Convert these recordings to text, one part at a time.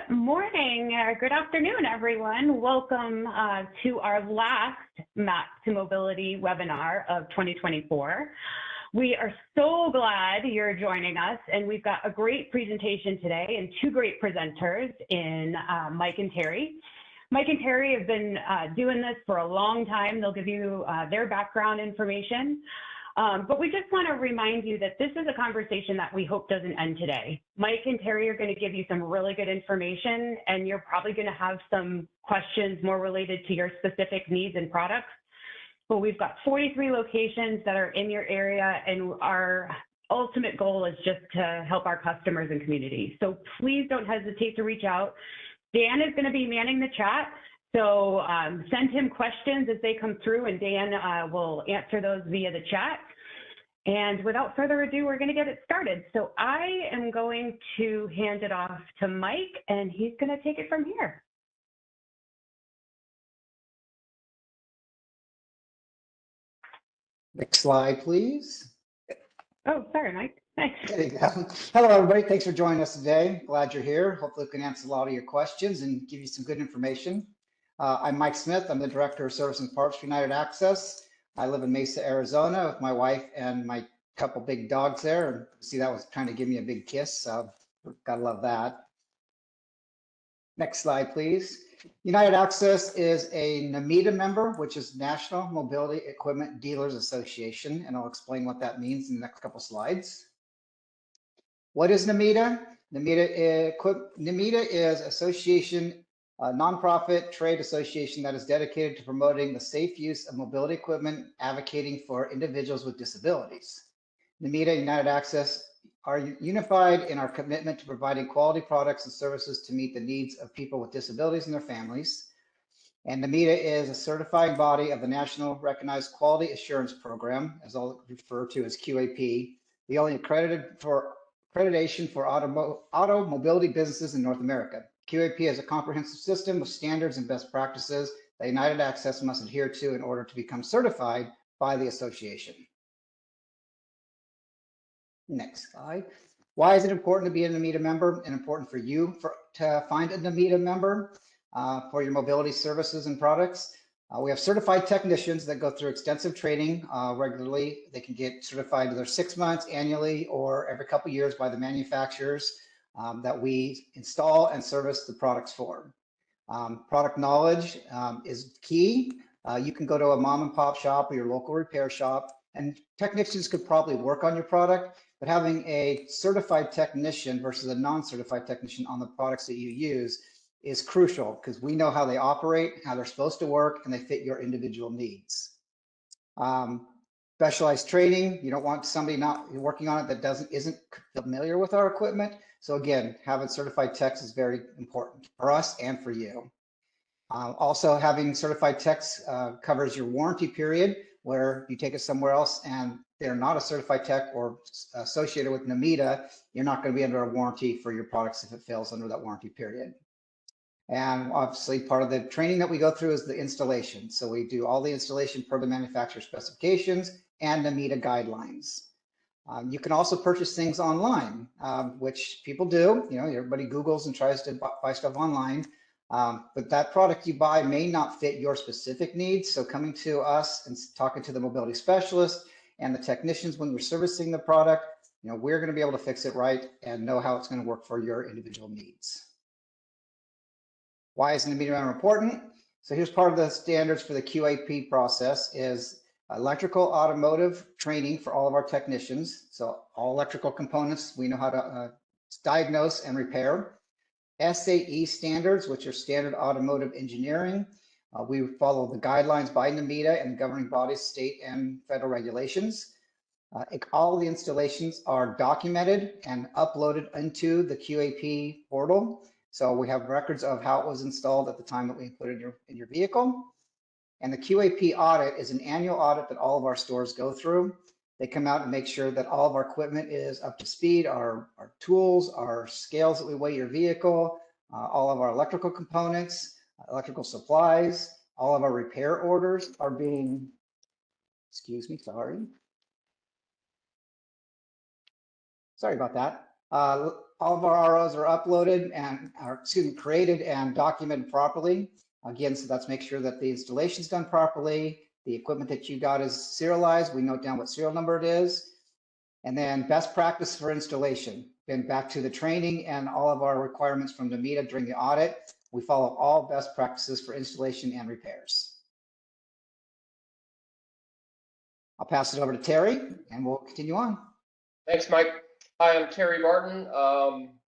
Good morning or good afternoon, everyone. Welcome to our last Map to Mobility webinar of 2024. We are so glad you're joining us, and we've got a great presentation today and two great presenters in Mike and Terry. Mike and Terry have been doing this for a long time. They'll give you their background information. But we just want to remind you that this is a conversation that we hope doesn't end today. Mike and Terry are going to give you some really good information, and you're probably going to have some questions more related to your specific needs and products. But we've got 43 locations that are in your area, and our ultimate goal is just to help our customers and communities. So please don't hesitate to reach out. Dan is going to be manning the chat. So send him questions as they come through, and Dan will answer those via the chat. And without further ado, we're going to get it started. So I am going to hand it off to Mike, and he's going to take it from here. Next slide, please. Oh, sorry, Mike. Thanks. There you go. Hello, everybody. Thanks for joining us today. Glad you're here. Hopefully we can answer a lot of your questions and give you some good information. I'm Mike Smith. I'm the Director of Service and Parts for United Access. I live in Mesa, Arizona with my wife and my couple big dogs there. And see, that was trying to give me a big kiss. So gotta love that. Next slide, please. United Access is a NMEDA member, which is National Mobility Equipment Dealers Association. And I'll explain what that means in the next couple slides. What is NMEDA? NMEDA is association, a nonprofit trade association that is dedicated to promoting the safe use of mobility equipment, advocating for individuals with disabilities. NMEDA and United Access are unified in our commitment to providing quality products and services to meet the needs of people with disabilities and their families. And NMEDA is a certifying body of the National Recognized Quality Assurance Program, as I'll refer to as QAP, the only accreditation for auto mobility businesses in North America. QAP is a comprehensive system of standards and best practices that United Access must adhere to in order to become certified by the association. Next slide. Why is it important to be a NMEDA member and important for you to find a NMEDA member for your mobility services and products? We have certified technicians that go through extensive training regularly. They can get certified either 6 months, annually, or every couple of years by the manufacturers that we install and service the products for. Product knowledge is key. You can go to a mom and pop shop or your local repair shop, and technicians could probably work on your product, but having a certified technician versus a non-certified technician on the products that you use is crucial because we know how they operate, how they're supposed to work, and they fit your individual needs. Specialized training, you don't want somebody not working on it that isn't familiar with our equipment. So again, having certified techs is very important for us and for you. Also, having certified techs covers your warranty period, where you take it somewhere else and they're not a certified tech or associated with NMEDA, you're not going to be under a warranty for your products if it fails under that warranty period. And obviously part of the training that we go through is the installation. So we do all the installation per the manufacturer specifications and NMEDA guidelines. You can also purchase things online, which people do. You know, everybody Googles and tries to buy stuff online, but that product you buy may not fit your specific needs. So coming to us and talking to the mobility specialist and the technicians when we're servicing the product, you know, we're going to be able to fix it right and know how it's going to work for your individual needs. Why is NMEDA member important? So here's part of the standards for the QAP process is electrical automotive training for all of our technicians. So all electrical components, we know how to diagnose and repair. SAE standards, which are standard automotive engineering. We follow the guidelines by NMEDA and governing bodies, state and federal regulations. All the installations are documented and uploaded into the QAP portal. So we have records of how it was installed at the time that we put it in your vehicle. And the QAP audit is an annual audit that all of our stores go through. They come out and make sure that all of our equipment is up to speed, our tools, our scales that we weigh your vehicle, all of our electrical components, electrical supplies, all of our repair orders are being, excuse me, sorry about that. all of our ROs are uploaded and are, excuse me, created and documented properly. Again, so let's make sure that the installation is done properly. The equipment that you got is serialized. We note down what serial number it is. And then best practice for installation. Then back to the training and all of our requirements from DMETA during the audit. We follow all best practices for installation and repairs. I'll pass it over to Terry and we'll continue on. Thanks, Mike. Hi, I'm Terry Barton.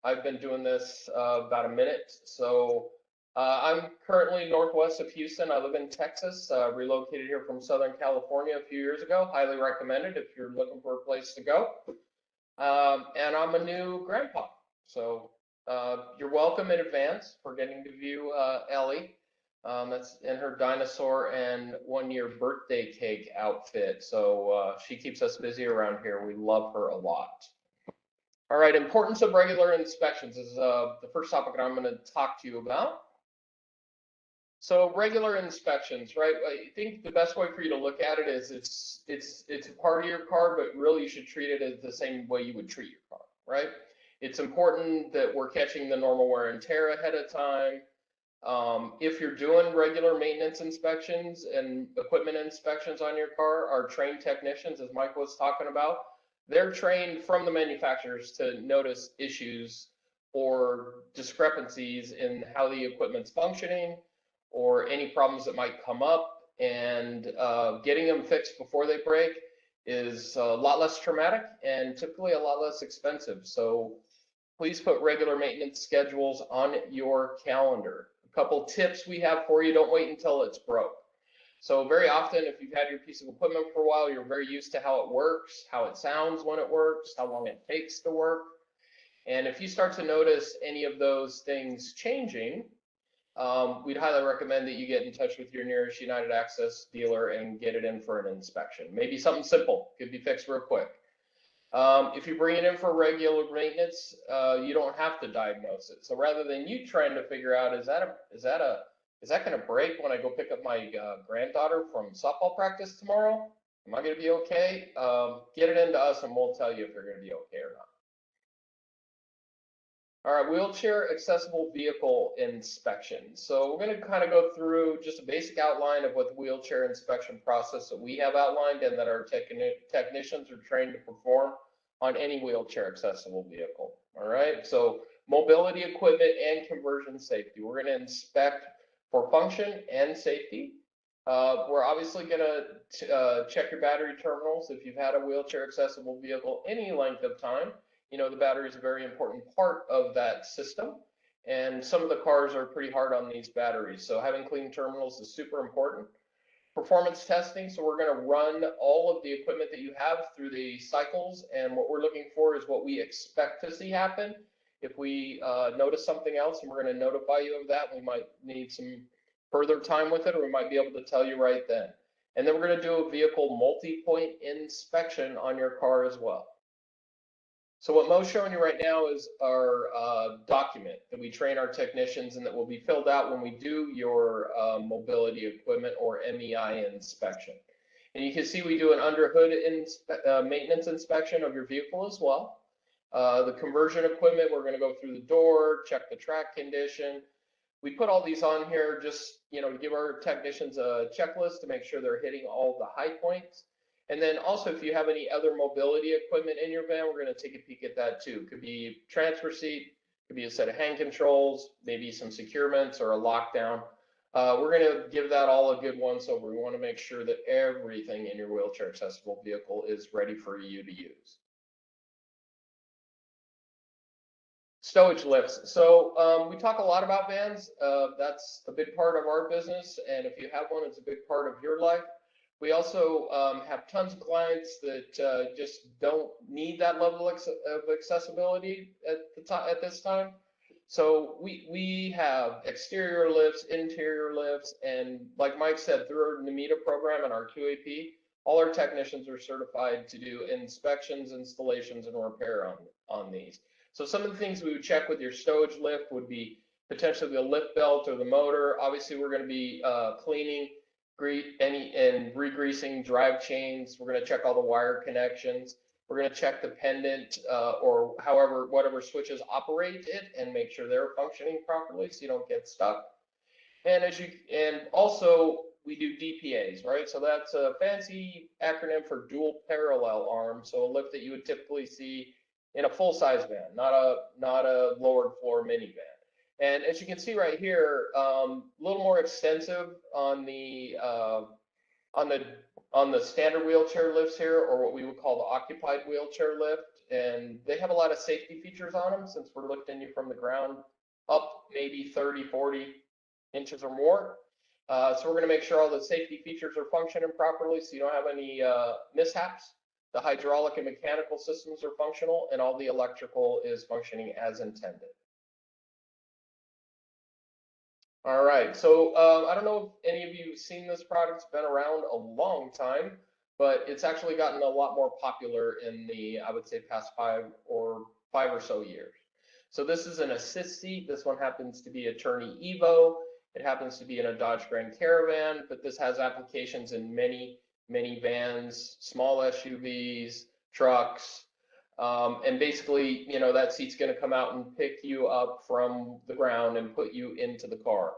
I've been doing this about a minute. So I'm currently northwest of Houston. I live in Texas, relocated here from Southern California a few years ago. Highly recommended if you're looking for a place to go. And I'm a new grandpa. So you're welcome in advance for getting to view Ellie. That's in her dinosaur and 1-year birthday cake outfit. So she keeps us busy around here. We love her a lot. All right, importance of regular inspections is the first topic that I'm going to talk to you about. So regular inspections, right? I think the best way for you to look at it is it's a part of your car, but really you should treat it as the same way you would treat your car, right? It's important that we're catching the normal wear and tear ahead of time. If you're doing regular maintenance inspections and equipment inspections on your car, our trained technicians, as Mike was talking about, they're trained from the manufacturers to notice issues or discrepancies in how the equipment's functioning or any problems that might come up, and getting them fixed before they break is a lot less traumatic and typically a lot less expensive. So please put regular maintenance schedules on your calendar. A couple tips we have for you: don't wait until it's broke. So very often, if you've had your piece of equipment for a while, you're very used to how it works, how it sounds when it works, how long it takes to work. And if you start to notice any of those things changing, we'd highly recommend that you get in touch with your nearest United Access dealer and get it in for an inspection. Maybe something simple could be fixed real quick. If you bring it in for regular maintenance, you don't have to diagnose it. So rather than you trying to figure out, is that going to break when I go pick up my granddaughter from softball practice tomorrow? Am I going to be okay? Get it into us and we'll tell you if you're going to be okay or not. All right, wheelchair accessible vehicle inspection. So we're going to kind of go through just a basic outline of what the wheelchair inspection process that we have outlined and that our technicians are trained to perform on any wheelchair accessible vehicle. All right, so mobility equipment and conversion safety. We're going to inspect for function and safety. We're obviously going to check your battery terminals if you've had a wheelchair accessible vehicle any length of time. You know, the battery is a very important part of that system, and some of the cars are pretty hard on these batteries. So having clean terminals is super important. Performance testing. So we're going to run all of the equipment that you have through the cycles, and what we're looking for is what we expect to see happen. If we notice something else, and we're going to notify you of that, we might need some further time with it, or we might be able to tell you right then. And then we're going to do a vehicle multi-point inspection on your car as well. So what Mo's showing you right now is our document that we train our technicians and that will be filled out when we do your mobility equipment or MEI inspection. And you can see we do an under hood maintenance inspection of your vehicle as well. The conversion equipment, we're going to go through the door, check the track condition. We put all these on here just, you know, to give our technicians a checklist to make sure they're hitting all the high points. And then also, if you have any other mobility equipment in your van, we're going to take a peek at that too. Could be transfer seat, could be a set of hand controls, maybe some securements or a lockdown. We're going to give that all a good once over. We want to make sure that everything in your wheelchair accessible vehicle is ready for you to use. Stowage lifts. So we talk a lot about vans. That's a big part of our business. And if you have one, it's a big part of your life. We also have tons of clients that just don't need that level of accessibility at this time. So we have exterior lifts, interior lifts, and like Mike said, through our DMETA program and our QAP, all our technicians are certified to do inspections, installations, and repair on these. So some of the things we would check with your stowage lift would be potentially the lift belt or the motor. Obviously, we're going to be cleaning and re-greasing drive chains. We're going to check all the wire connections. We're going to check the pendant or however, whatever switches operate it and make sure they're functioning properly so you don't get stuck. And also we do DPAs, right? So that's a fancy acronym for dual parallel arm. So a lift that you would typically see in a full-size van, not a lowered floor minivan. And as you can see right here, a little more extensive on the standard wheelchair lifts here, or what we would call the occupied wheelchair lift. And they have a lot of safety features on them since we're lifting you from the ground up maybe 30, 40 inches or more. So we're going to make sure all the safety features are functioning properly so you don't have any mishaps. The hydraulic and mechanical systems are functional, and all the electrical is functioning as intended. All right, so I don't know if any of you have seen this product. It's been around a long time, but it's actually gotten a lot more popular in the, I would say, past five or so years. So this is an assist seat. This one happens to be a Tourney Evo. It happens to be in a Dodge Grand Caravan, but this has applications in many vans, small SUVs, trucks, and basically, you know, that seat's going to come out and pick you up from the ground and put you into the car.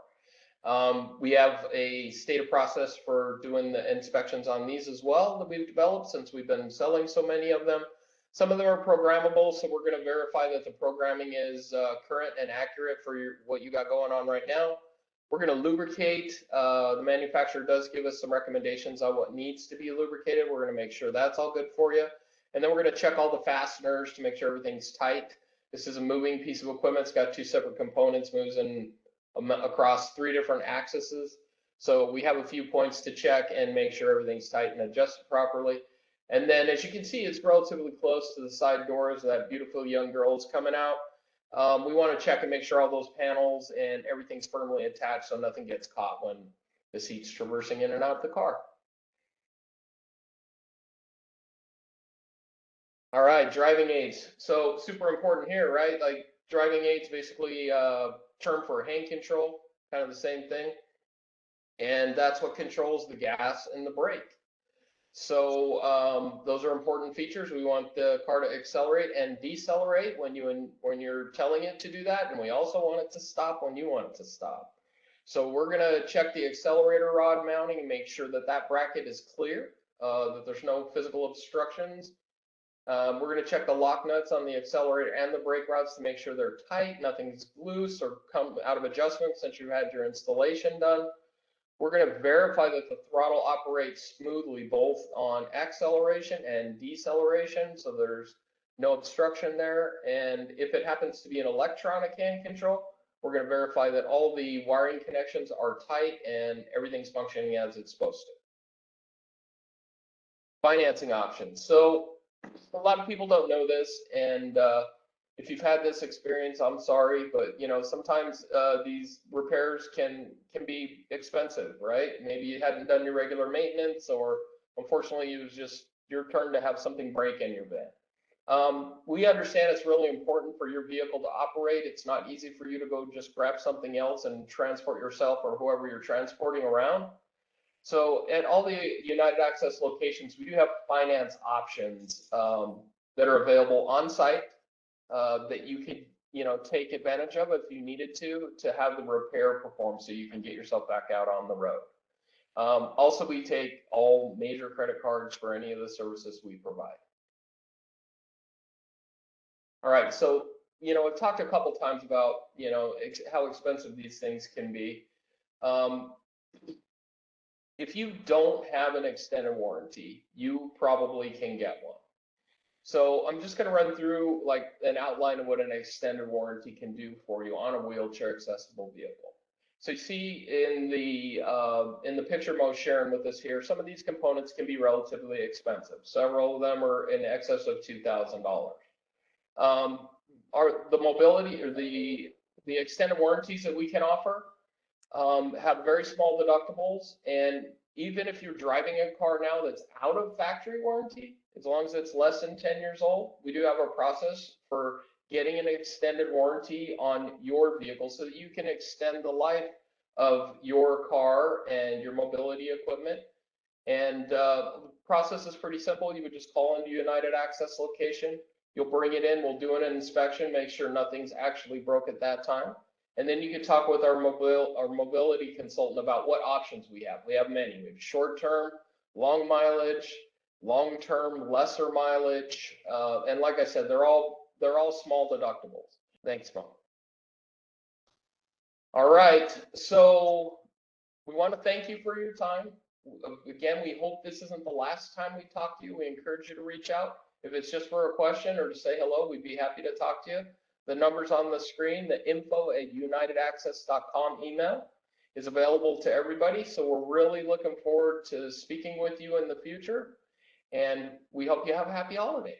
We have a stated process for doing the inspections on these as well that we've developed since we've been selling so many of them. Some of them are programmable, so we're going to verify that the programming is current and accurate for what you got going on right now. We're going to lubricate. The manufacturer does give us some recommendations on what needs to be lubricated. We're going to make sure that's all good for you. And then we're going to check all the fasteners to make sure everything's tight. This is a moving piece of equipment. It's got two separate components, moves across 3 different axes. So we have a few points to check and make sure everything's tight and adjusted properly. And then as you can see, it's relatively close to the side doors. That beautiful young girl is coming out. We want to check and make sure all those panels and everything's firmly attached so nothing gets caught when the seat's traversing in and out of the car. All right, driving aids. So super important here, right? Like driving aids basically term for hand control, kind of the same thing. And that's what controls the gas and the brake. So those are important features. We want the car to accelerate and decelerate when you're telling it to do that, and we also want it to stop when you want it to stop. So we're going to check the accelerator rod mounting and make sure that that bracket is clear, that there's no physical obstructions. We're going to check the lock nuts on the accelerator and the brake rods to make sure they're tight, nothing's loose or come out of adjustment since you had your installation done. We're going to verify that the throttle operates smoothly both on acceleration and deceleration, so there's no obstruction there. And if it happens to be an electronic hand control, we're going to verify that all the wiring connections are tight and everything's functioning as it's supposed to. Financing options. So a lot of people don't know this, and if you've had this experience, I'm sorry, but you know, sometimes these repairs can be expensive, right? Maybe you hadn't done your regular maintenance, or unfortunately it was just your turn to have something break in your van. We understand it's really important for your vehicle to operate. It's not easy for you to go just grab something else and transport yourself or whoever you're transporting around. So at all the United Access locations, we do have finance options that are available on site that you could, you know, take advantage of if you needed to have the repair performed so you can get yourself back out on the road. Also, we take all major credit cards for any of the services we provide. All right, so, you know, I've talked a couple times about, you know, how expensive these things can be. If you don't have an extended warranty, you probably can get one. So I'm just going to run through like an outline of what an extended warranty can do for you on a wheelchair accessible vehicle. So you see in the picture Mo's sharing with us here, some of these components can be relatively expensive. Several of them are in excess of $2,000. The mobility or the extended warranties that we can offer have very small deductibles, and even if you're driving a car now that's out of factory warranty, as long as it's less than 10 years old, we do have a process for getting an extended warranty on your vehicle so that you can extend the life of your car and your mobility equipment. And process is pretty simple. You would just call into United Access location. You'll bring it in. We'll do an inspection, make sure nothing's actually broke at that time. And then you can talk with our mobility consultant about what options we have. We have many. We have short-term, long mileage, long-term, lesser mileage. And like I said, they're all small deductibles. Thanks, Mom. All right. So we want to thank you for your time. Again, we hope this isn't the last time we talk to you. We encourage you to reach out. If it's just for a question or to say hello, we'd be happy to talk to you. The number's on the screen. The info@unitedaccess.com email is available to everybody. So we're really looking forward to speaking with you in the future. And we hope you have a happy holiday.